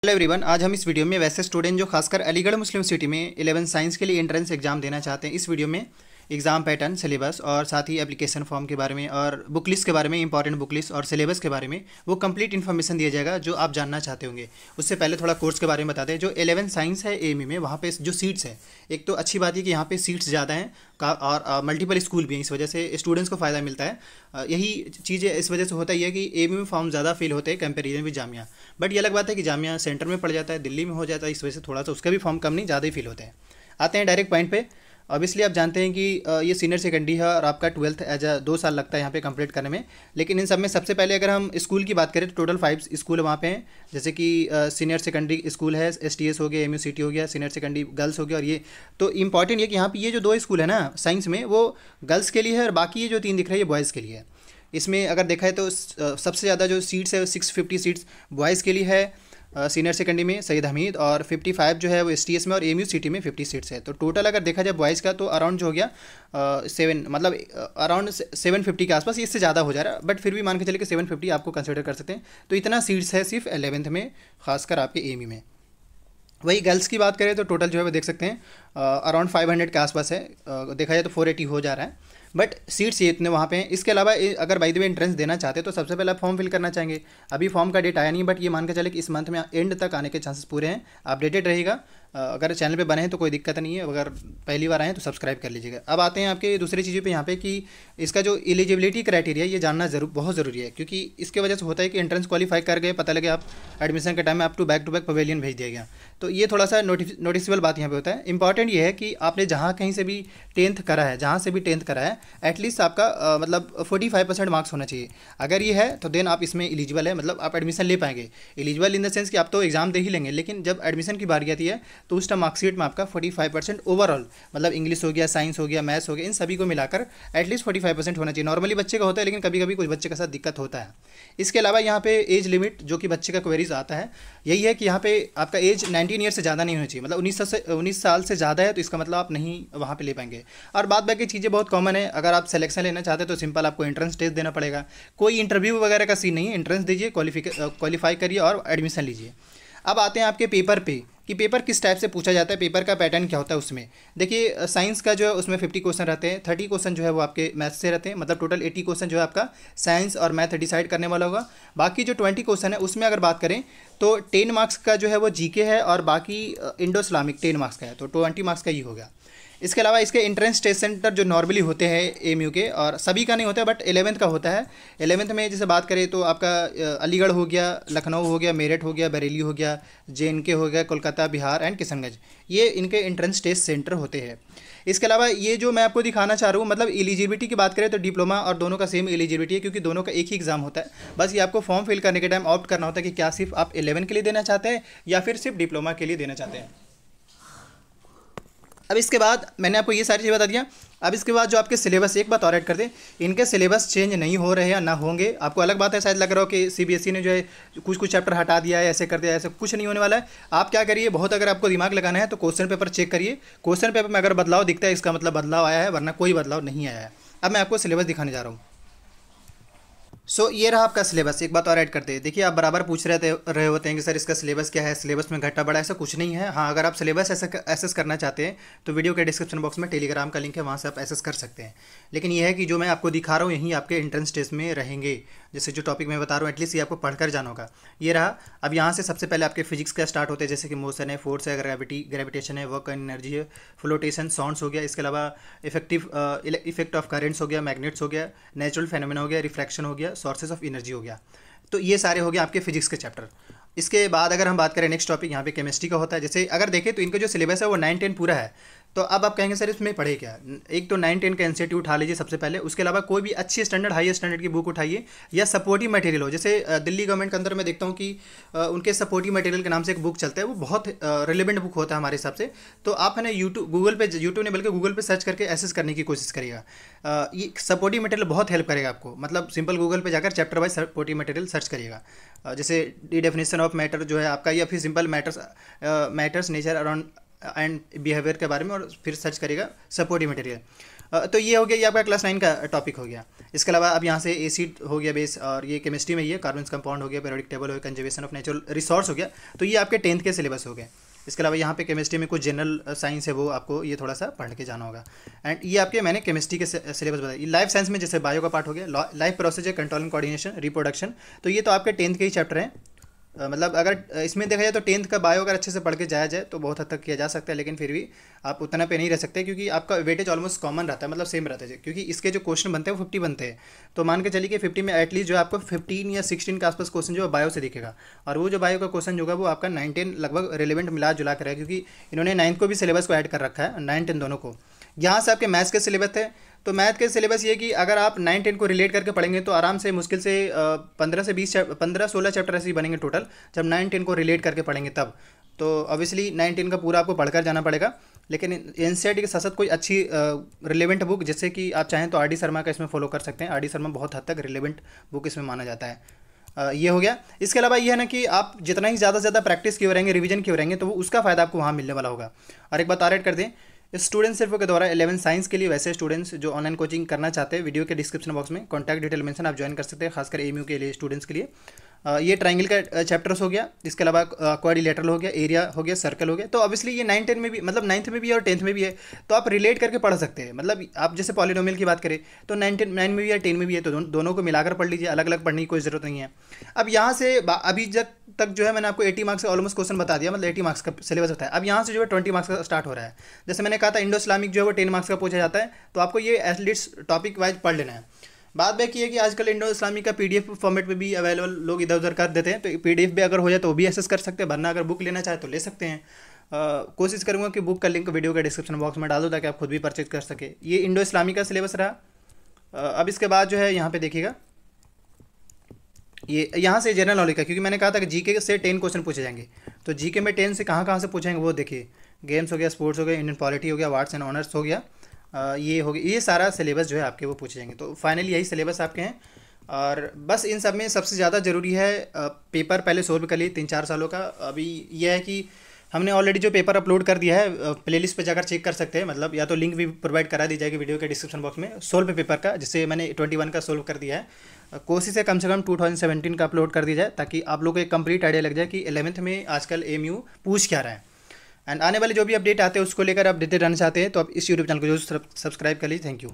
Hello everyone, आज हम इस वीडियो में वैसे स्टूडेंट जो खासकर अलीगढ़ मुस्लिम सिटी में 11 साइंस के लिए एंट्रेंस एग्जाम देना चाहते हैं, इस वीडियो में एग्जाम पैटर्न, सिलेबस और साथ ही एप्लीकेशन फॉर्म के बारे में और बुक लिस्ट के बारे में, इंपॉर्टेंट बुक लिस्ट और सिलेबस के बारे में वो कंप्लीट इन्फॉर्मेशन दिया जाएगा जो आप जानना चाहते होंगे। उससे पहले थोड़ा कोर्स के बारे में बता दें। जो 11 साइंस है एएमयू में, वहाँ पे जो सीट्स है, एक तो अच्छी बात है कि यहाँ पे सीट्स ज़्यादा हैं और मल्टीपल स्कूल भी हैं, इस वजह से स्टूडेंट्स को फ़ायदा मिलता है। यही चीज़ इस वजह से होता ही है कि एएमयू में फॉर्म ज़्यादा फिल होते हैं कंपेरिजन विद जामिया। बट ये अलग बात है कि जामिया सेंटर में पड़ जाता है, दिल्ली में हो जाता है, इस वजह से थोड़ा सा उसका भी फॉर्म कम नहीं ज़्यादा ही फिल होते हैं। आते हैं डायरेक्ट पॉइंट पे। ऑब्वियसली आप जानते हैं कि ये सीनियर सेकेंडरी है और आपका 12th एज 2 साल लगता है यहाँ पे कंप्लीट करने में। लेकिन इन सब में सबसे पहले अगर हम स्कूल की बात करें तो टोटल 5 स्कूल वहाँ पे हैं, जैसे कि सीनियर सेकेंडरी स्कूल है, एसटीएस हो गया, एमयू सिटी हो गया, सीनियर सेकेंडरी गर्ल्स हो गया। और ये तो इंपॉर्टेंट ये कि यहाँ पे ये जो 2 स्कूल है ना साइंस में, वो गर्ल्स के लिए है और बाकी ये जो 3 दिख रही है बॉयज़ के लिए है। इसमें अगर देखा है तो सबसे ज़्यादा जो सीट्स है 650 सीट्स बॉयज़ के लिए है सीनियर सेकेंडरी में सईद हमीद, और 55 जो है वो एसटीएस में, और एमयू सिटी में 50 सीट्स है। तो टोटल अगर देखा जाए बॉयज़ का तो अराउंड जो हो गया 7, मतलब अराउंड 750 के आसपास, इससे ज़्यादा हो जा रहा है, बट फिर भी मान के चले कि 750 आपको कंसिडर कर सकते हैं। तो इतना सीट्स है सिर्फ 11th में, खासकर आपके एमयू में। वही गर्ल्स की बात करें तो टोटल जो है वो देख सकते हैं अराउंड 500 के आसपास है, देखा जाए तो 480 हो जा रहा है, बट सीट्स ये इतने वहाँ पे हैं। इसके अलावा अगर बाय द वे एंट्रेंस देना चाहते हैं तो सबसे पहले आप फॉर्म फिल करना चाहेंगे। अभी फॉर्म का डेट आया नहीं, बट ये मान के चले कि इस मंथ में एंड तक आने के चांसेस पूरे हैं। अपडेटेड रहेगा। अगर चैनल पे बने हैं तो कोई दिक्कत नहीं है, अगर पहली बार आए हैं तो सब्सक्राइब कर लीजिएगा। अब आते हैं आपके दूसरी चीज़ों पे यहाँ पे कि इसका जो एलिजिबिलिटी क्राइटेरिया ये जानना बहुत ज़रूरी है, क्योंकि इसके वजह से होता है कि एंट्रेंस क्वालिफाई कर गए, पता लगे आप एडमिशन के टाइम में आप टू बैक पवेलियन भेज दिया गया। तो ये थोड़ा सा नोटिसेबल बात यहाँ पे होता है। इंपॉर्टेंट ये है कि आपने जहाँ कहीं से भी 10th करा है, जहाँ से भी 10th करा है, एटलीस्ट आपका मतलब 45% मार्क्स होना चाहिए। अगर ये है तो देन आप इसमें एलिजिबल है, मतलब आप एडमिशन ले पाएंगे। एलिजिबल इन द सेंस कि आप तो एग्जाम दे ही लेंगे, लेकिन जब एडमिशन की बारी आती है तो उस टाइम मार्कशीट में आपका 45% ओवरऑल, मतलब इंग्लिश हो गया, साइंस हो गया, मैथ्स हो गया, इन सभी को मिलाकर एटलीस्ट 45% होना चाहिए। नॉर्मली बच्चे का होता है, लेकिन कभी कभी कुछ बच्चे के साथ दिक्कत होता है। इसके अलावा यहाँ पे एज लिमिट जो कि बच्चे का क्वेरीज आता है, यही है कि यहाँ पे आपका एज 19 ईयर से ज़्यादा नहीं होनी चाहिए, मतलब 19 साल से ज़्यादा है तो इसका मतलब आप नहीं वहाँ पे ले पाएंगे। और बाद बाकी चीज़ें बहुत कॉमन है। अगर आप सिलेक्शन लेना चाहते हैं तो सिंपल आपको एंट्रेंस टेस्ट देना पड़ेगा, कोई इंटरव्यू वगैरह का सीन नहीं है। एंट्रेंस दीजिए, क्वालिफाई करिए और एडमिशन लीजिए। अब आते हैं आपके पेपर पे कि पेपर किस टाइप से पूछा जाता है, पेपर का पैटर्न क्या होता है। उसमें देखिए साइंस का जो है उसमें 50 क्वेश्चन रहते हैं, 30 क्वेश्चन जो है वो आपके मैथ से रहते हैं, मतलब टोटल 80 क्वेश्चन जो है आपका साइंस और मैथ डिसाइड करने वाला होगा। बाकी जो 20 क्वेश्चन है उसमें अगर बात करें तो 10 मार्क्स का जो है वो जीके है, और बाकी इंडो इस्लामिक 10 मार्क्स का है, तो 20 मार्क्स का ही हो गया। इसके अलावा इसके एंट्रेंस टेस्ट सेंटर जो नॉर्मली होते हैं एएमयू के, और सभी का नहीं होता है, बट 11th का होता है। 11th में जैसे बात करें तो आपका अलीगढ़ हो गया, लखनऊ हो गया, मेरठ हो गया, बरेली हो गया, जेएनके हो गया, कोलकाता, बिहार एंड किशनगंज, ये इनके एंट्रेंस टेस्ट सेंटर होते हैं। इसके अलावा ये जो मैं आपको दिखाना चाह रहा हूँ, मतलब एलिजिबिलिटी की बात करें तो डिप्लोमा और दोनों का सेम एलिजिबिलिटी है, क्योंकि दोनों का एक ही एग्जाम होता है। बस ये आपको फॉर्म फिल करने के टाइम ऑप्ट करना होता है कि क्या सिर्फ आप 11 के लिए देना चाहते हैं या फिर सिर्फ डिप्लोमा के लिए देना चाहते हैं। अब इसके बाद मैंने आपको ये सारी चीज़ बता दिया। अब इसके बाद जो आपके सिलेबस, एक बात और ऐड कर दें, इनके सिलेबस चेंज नहीं हो रहे हैं या ना होंगे। आपको अलग बात है, शायद लग रहा हो कि सीबीएसई ने जो है कुछ चैप्टर हटा दिया है, ऐसे कर दिया है, ऐसे कुछ नहीं होने वाला है। आप क्या करिए, बहुत अगर आपको दिमाग लगाना है तो क्वेश्चन पेपर चेक करिए। क्वेश्चन पेपर में अगर बदलाव दिखता है इसका मतलब बदलाव आया है, वरना कोई बदलाव नहीं आया है। अब मैं आपको सिलेबस दिखाने जा रहा हूँ। ये रहा आपका सिलेबस। एक बात और ऐड करते हैं, देखिए आप बराबर पूछ रहे होते हैं कि सर इसका सिलेबस क्या है, सिलेबस में घटा बड़ा, ऐसा कुछ नहीं है। हाँ, अगर आप सिलेबस एसेस करना चाहते हैं तो वीडियो के डिस्क्रिप्शन बॉक्स में टेलीग्राम का लिंक है, वहाँ से आप एसेस कर सकते हैं। लेकिन यह है कि जो मैं आपको दिखा रहा हूँ यही आपके एंट्रेंस टेस्ट में रहेंगे। जैसे जो टॉपिक मैं बता रहा हूँ एटलीस्ट ये आपको पढ़कर जाना होगा। ये रहा। अब यहाँ से सबसे पहले आपके फिजिक्स का स्टार्ट होते हैं, जैसे कि मोशन है, फोर्स है, ग्रेविटेशन है, वर्क एंड एनर्जी है, फ्लोटेशन, साउंड्स हो गया। इसके अलावा इफेक्ट ऑफ करेंट्स हो गया, मैग्नेट्स हो गया, नेचुरल फेनोमेना हो गया, रिफ्रैक्शन हो गया, सोर्सेज ऑफ एनर्जी हो गया। तो ये सारे हो गए आपके फिजिक्स के चैप्टर। इसके बाद अगर हम बात करें नेक्स्ट टॉपिक, यहाँ पे केमिस्ट्री का होता है। जैसे अगर देखें तो इनका जो सिलेबस है वो 9-10 पूरा है। तो अब आप कहेंगे सर इसमें पढ़े क्या। एक तो 9-10 का एनसीईआरटी उठा लीजिए सबसे पहले। उसके अलावा कोई भी अच्छी स्टैंडर्ड, हाई स्टैंडर्ड की बुक उठाइए, या सपोर्टिव मटेरियल हो। जैसे दिल्ली गवर्नमेंट के अंदर मैं देखता हूँ कि उनके सपोर्टिव मटेरियल के नाम से एक बुक चलता है, वो बहुत रिलेवेंट बुक होता है हमारे हिसाब से। तो आप है ना यूट्यूब ने बल्कि गूगल पे सर्च करके एसेस करने की कोशिश करिएगा। ये सपोर्टिव मटेरियल बहुत हेल्प करेगा आपको, मतलब सिंपल गूगल पे जाकर chapter wise supportive material search करिएगा। जैसे डी डेफिनेशन ऑफ मैटर जो है आपका, या फिर simple matters nature around and behaviour के बारे में, और फिर सर्च करिएगा सपोर्टिव मटेरियल। तो ये हो गया, ये आपका क्लास 9 का टॉपिक हो गया। इसके अलावा अब यहाँ से एसिड हो गया बेस, और ये केमिस्ट्री में ही है, कार्बन कंपाउंड हो गया, पीरियोडिक टेबल हो गया, कंजर्वेशन ऑफ नेचुरल रिसोर्स हो गया। तो ये आपके 10th के सिलेबस हो गए। इसके अलावा यहाँ पे केमिस्ट्री में कुछ जनरल साइंस है, वो आपको ये थोड़ा सा पढ़ के जाना होगा। एंड ये आपके मैंने केमिस्ट्री के सिलेबस बताया। लाइफ साइंस में जैसे बायो का पार्ट हो गया, life process, control and coordination, reproduction, तो ये तो आपके 10th के ही चैप्टर हैं। मतलब अगर इसमें देखा जाए तो 10th का बायो अगर अच्छे से पढ़ के जाया जाए तो बहुत हद तक किया जा सकता है, लेकिन फिर भी आप उतना पे नहीं रह सकते, क्योंकि आपका वेटेज ऑलमोस्ट कॉमन रहता है, मतलब सेम रहता है, क्योंकि इसके जो क्वेश्चन बनते हैं वो 50 बनते हैं। तो मान के चलिए कि 50 में एटलीस्ट जो है आपको 15 या 16 के आसपास क्वेश्चन जो है बायो से दिखेगा, और वो जो बायो का क्वेश्चन होगा वो आपका 9-10 लगभग रिलेवेंट मिला जुला कर है, क्योंकि इन्होंने 9th को भी सिलेबस को ऐड कर रखा है, 9-10 दोनों को। यहाँ से आपके मैथ्स के सिलेबस है, तो मैथ के सिलेबस ये कि अगर आप 9-10 को रिलेट करके पढ़ेंगे तो आराम से मुश्किल से 15-16 चैप्टर ऐसे ही बनेंगे टोटल, जब 9-10 को रिलेट करके पढ़ेंगे तब। तो ऑब्वियसली 9-10 का पूरा आपको पढ़कर जाना पड़ेगा, लेकिन एनसीईआरटी के साथ साथ कोई अच्छी रिलेवेंट बुक, जैसे कि आप चाहें तो आर.डी. शर्मा का इसमें फॉलो कर सकते हैं। आर.डी. शर्मा बहुत हद तक रिलेवेंट बुक इसमें माना जाता है। ये हो गया। इसके अलावा ये है ना कि आप जितना ही ज़्यादा से ज़्यादा प्रैक्टिस किए रहेंगे, रिवीजन किए रहेंगे, तो वो उसका फ़ायदा आपको वहाँ मिलने वाला होगा। और एक बात और ऐड कर दें, स्टूडेंट्स सिर्फ के द्वारा 11 साइंस के लिए, वैसे स्टूडेंट्स जो ऑनलाइन कोचिंग करना चाहते हैं, वीडियो के डिस्क्रिप्शन बॉक्स में कॉन्टैक्ट डिटेल मेंशन, आप ज्वाइन कर सकते हैं, खासकर एमयू के लिए स्टूडेंट्स के लिए। ये ट्राइंगल का चैप्टर्स हो गया, इसके अलावा क्वाड्रिलेटरल हो गया, एरिया हो गया, सर्कल हो गया। तो ऑब्वियसली ये 9-10 में भी, मतलब 9th में भी है और 10th में भी है, तो आप रिलेट करके पढ़ सकते हैं। मतलब आप जैसे पॉलिनोमियल की बात करें तो 9 में भी है, 10 में भी है, तो दोनों को मिलाकर पढ़ लीजिए, अलग अलग पढ़ने की कोई ज़रूरत नहीं है। अब यहाँ से अभी तक जो है मैंने आपको 80 मार्क्स का ऑलमोस्ट क्वेश्चन बता दिया, मतलब 80 मार्क्स का सिलेबस होता है। अब यहाँ से जो है 20 मार्क्स का स्टार्ट हो रहा है। जैसे मैंने कहा था इंडो इस्लामिक जो है वो 10 मार्क्स का पूछा जाता है, तो आपको ये एटलीस्ट टॉपिक वाइज पढ़ लेना है। बात बात की है कि आजकल इंडो इस्लामिक का पीडीएफ फॉर्मेट में भी अवेलेबल लोग इधर उधर कर देते हैं, तो पीडीएफ भी अगर हो जाए तो वो भी एक्सेस कर सकते हैं, वरना अगर बुक लेना चाहे तो ले सकते हैं। कोशिश करूँगा कि बुक का लिंक वीडियो के डिस्क्रिप्शन बॉक्स में डाल दो, ताकि आप खुद भी परचेज कर सके। ये इंडो इस्लामिक का सिलेबस रहा। अब इसके बाद जो है यहाँ पे देखिएगा, ये यहाँ से जनरल नॉलेज का, क्योंकि मैंने कहा था कि जीके से 10 क्वेश्चन पूछे जाएंगे, तो जीके में 10 से कहाँ से पूछेंगे वो देखिए। गेम्स हो गया, स्पोर्ट्स हो गया, इंडियन पॉलिटी हो गया, आर्ट्स एंड ऑनर्स हो गया, ये हो गया, ये सारा सिलेबस जो है आपके वो पूछे जाएंगे। तो फाइनली यही सिलेबस आपके हैं, और बस इन सब में सबसे ज़्यादा ज़रूरी है पेपर पहले सोल्व कर लिए 3-4 सालों का। अभी यह है कि हमने ऑलरेडी जो पेपर अपलोड कर दिया है, प्लेलिस्ट पे जाकर चेक कर सकते हैं, मतलब या तो लिंक भी प्रोवाइड करा दी जाएगी वीडियो के डिस्क्रिप्शन बॉक्स में, सोल्व पेपर का, जिससे मैंने 21 का सोल्व कर दिया है। कोशिश है कम से कम 2017 का अपलोड कर दिया जाए, ताकि आप लोगों को एक कंप्लीट आइडिया लग जाए कि 11th में आजकल एमयू पूछ क्या रहा है। एंड आने वाले जो भी अपडेट आते हैं उसको लेकर आप अपडेटेड रहना चाहते हैं तो आप इस यूट्यूब चैनल को जरूर सब्सक्राइब कर लीजिए। Thank you.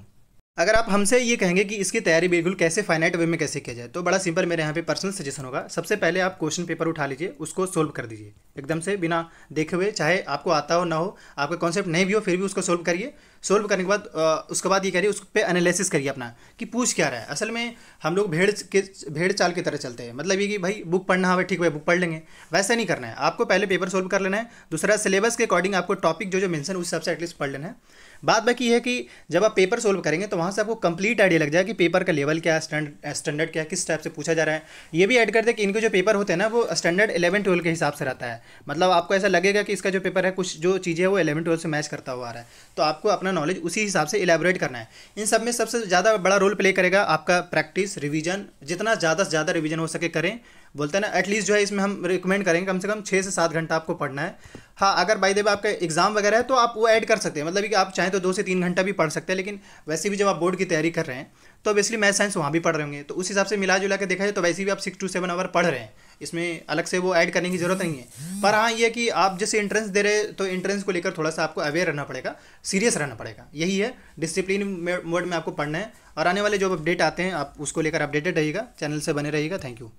अगर आप हमसे ये कहेंगे कि इसकी तैयारी बिल्कुल कैसे फाइनाइट वे में कैसे किया जाए, तो बड़ा सिंपल मेरे यहाँ पे पर्सनल सजेशन होगा। सबसे पहले आप क्वेश्चन पेपर उठा लीजिए, उसको सोल्व कर दीजिए एकदम से, बिना देखे हुए, चाहे आपको आता हो ना हो, आपका कॉन्सेप्ट नहीं भी हो, फिर भी उसको सोल्व करिए। सोल्व करने के बाद उसके बाद ये करिए, उस पर एनालिसिस करिए अपना कि पूछ क्या रहा है। असल में हम लोग भेड़ चाल की तरह चलते हैं, मतलब ये कि भाई बुक पढ़ना है, ठीक है बुक पढ़ लेंगे, वैसा नहीं करना है। आपको पहले पेपर सोल्व कर लेना है, दूसरा सिलेबस के अकॉर्डिंग आपको टॉपिक जो मेंशन उस हिसाब से एटलीस्ट पढ़ लेना है। बात बाकी है कि जब आप पेपर सोल्व करेंगे तो वहाँ से आपको कंप्लीट आइडिया लग जाए कि पेपर का लेवल क्या है, स्टैंडर्ड क्या है, किस टाइप से पूछा जा रहा है। ये भी ऐड कर दे कि इनके जो पेपर होते हैं ना वो स्टैंडर्ड 11-12 के हिसाब से रहता है, मतलब आपको ऐसा लगेगा कि इसका जो पेपर है कुछ जो चीज़ें हैं वो 11-12 से मैच करता हुआ आ रहा है, तो आपको अपना नॉलेज उसी हिसाब से इलेबोरेट करना है। इन सब में सबसे ज़्यादा बड़ा रोल प्ले करेगा आपका प्रैक्टिस, रिवीजन। जितना ज़्यादा से ज़्यादा रिवीजन हो सके करें, बोलते हैं ना, एटलीस्ट जो है इसमें हम रिकमेंड करेंगे कम से कम 6 से 7 घंटा आपको पढ़ना है। हाँ, अगर बाय द वे आपका एग्जाम वगैरह है तो आप वो ऐड कर सकते हैं, मतलब कि आप चाहें तो 2 से 3 घंटा भी पढ़ सकते हैं, लेकिन वैसे भी जब आप बोर्ड की तैयारी कर रहे हैं तो ऑब्वियसली मैथ साइंस वहाँ भी पढ़ रहे होंगे, तो उस हिसाब से मिला जुला के देखा जाए तो वैसे भी आप 6 to 7 आवर पढ़ रहे हैं, इसमें अलग से वो ऐड करने की ज़रूरत नहीं है। पर हाँ, ये कि आप जैसे एंट्रेंस दे रहे तो एंट्रेंस को लेकर थोड़ा सा आपको अवेयर रहना पड़ेगा, सीरियस रहना पड़ेगा। यही है, डिसिप्लिन मोड में आपको पढ़ना है, और आने वाले जो अपडेट आते हैं आप उसको लेकर अपडेटेड रहिएगा, चैनल से बने रहिएगा। Thank you.